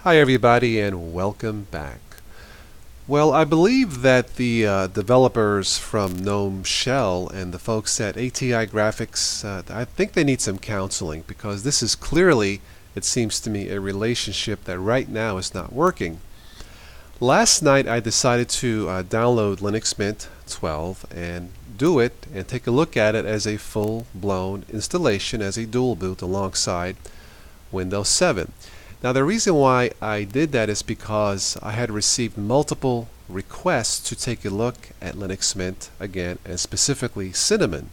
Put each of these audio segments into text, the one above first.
Hi everybody and welcome back. Well, I believe that the developers from Gnome Shell and the folks at ATI Graphics, I think they need some counseling because this is clearly, it seems to me, a relationship that right now is not working. Last night I decided to download Linux Mint 12 and do it and take a look at it as a full-blown installation as a dual boot alongside Windows 7. Now the reason why I did that is because I had received multiple requests to take a look at Linux Mint again, and specifically Cinnamon.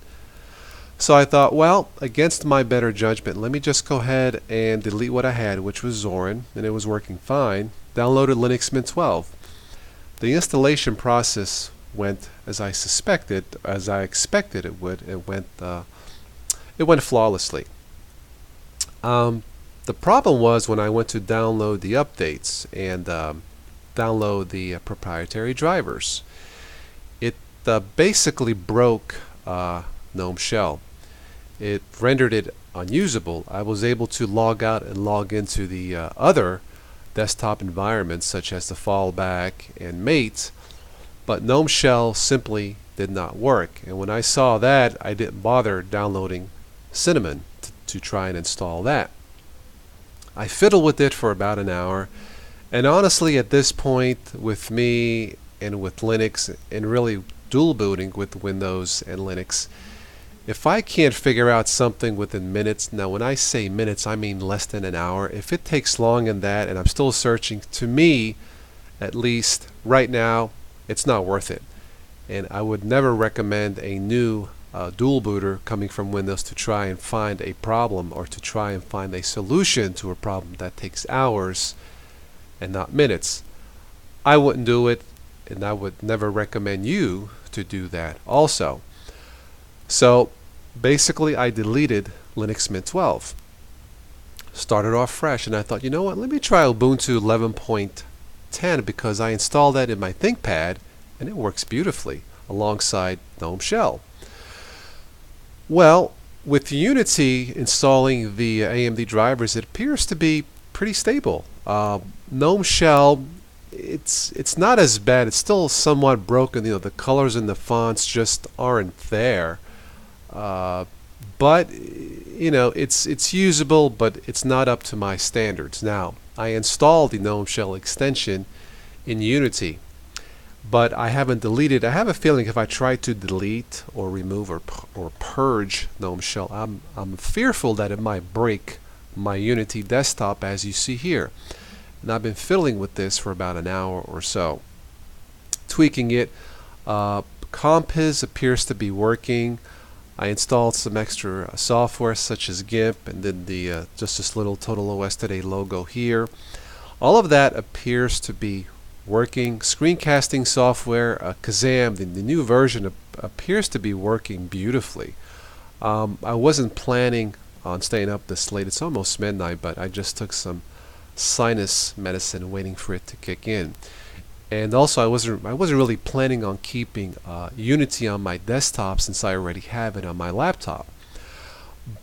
So I thought, well, against my better judgment, let me just go ahead and delete what I had, which was Zorin, and it was working fine. Downloaded Linux Mint 12. The installation process went as I expected it would. It went flawlessly. The problem was when I went to download the updates and download the proprietary drivers. It basically broke Gnome Shell. It rendered it unusable. I was able to log out and log into the other desktop environments such as the fallback and mate, but Gnome Shell simply did not work. And when I saw that, I didn't bother downloading Cinnamon to try and install that. I fiddled with it for about an hour, and honestly at this point with me and with Linux and really dual booting with Windows and Linux, if I can't figure out something within minutes, now when I say minutes I mean less than an hour, if it takes long in that and I'm still searching, to me at least right now it's not worth it. And I would never recommend a new dual booter coming from Windows to try and find a problem or to try and find a solution to a problem that takes hours and not minutes. I wouldn't do it, and I would never recommend you to do that also. So basically I deleted Linux Mint 12. Started off fresh, and I thought, you know what, let me try Ubuntu 11.10 because I installed that in my ThinkPad and it works beautifully alongside Gnome Shell. Well, with Unity installing the AMD drivers, it appears to be pretty stable. Gnome Shell, it's not as bad. It's still somewhat broken. You know, the colors and the fonts just aren't there. But you know, it's usable, but it's not up to my standards. Now, I installed the Gnome Shell extension in Unity, but I haven't deleted. I have a feeling if I try to delete or remove or purge Gnome Shell, I'm fearful that it might break my Unity desktop, as you see here. And I've been fiddling with this for about an hour or so, tweaking it. Compiz appears to be working. I installed some extra software such as GIMP and then the just this little Total OS Today logo here. All of that appears to be working. Screencasting software, Kazam, the new version appears to be working beautifully. I wasn't planning on staying up this late. It's almost midnight, but I just took some sinus medicine waiting for it to kick in. And also I wasn't really planning on keeping Unity on my desktop since I already have it on my laptop.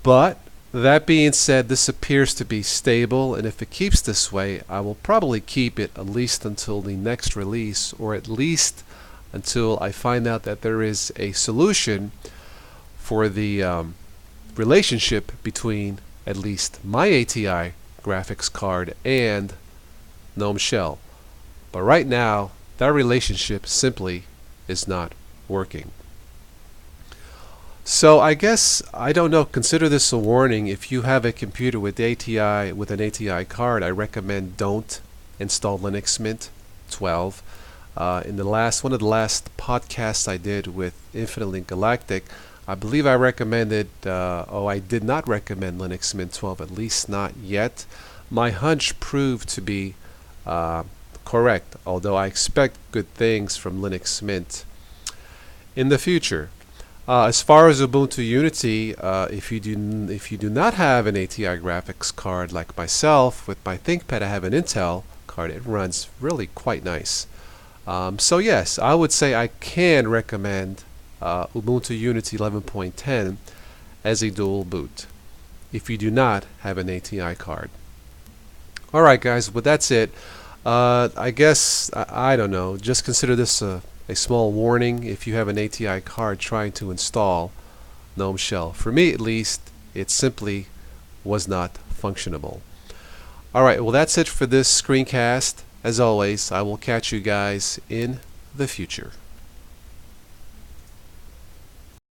But that being said, this appears to be stable, and if it keeps this way, I will probably keep it at least until the next release, or at least until I find out that there is a solution for the relationship between at least my ATI graphics card and Gnome Shell. But right now, that relationship simply is not working. So I guess, I don't know, consider this a warning. If you have a computer with ATI, with an ATI card, I recommend don't install Linux Mint 12. In one of the last podcasts I did with Infinitely Galactic, I believe I recommended, I did not recommend Linux Mint 12, at least not yet. My hunch proved to be correct, although I expect good things from Linux Mint in the future. As far as Ubuntu Unity, if you do not have an ATI graphics card like myself, with my ThinkPad I have an Intel card. It runs really quite nice. So yes, I would say I can recommend Ubuntu Unity 11.10 as a dual boot if you do not have an ATI card. Alright guys, well that's it. I guess, I don't know, just consider this a small warning if you have an ATI card trying to install Gnome Shell. For me at least, it simply was not functionable. Alright, well that's it for this screencast. As always, I will catch you guys in the future.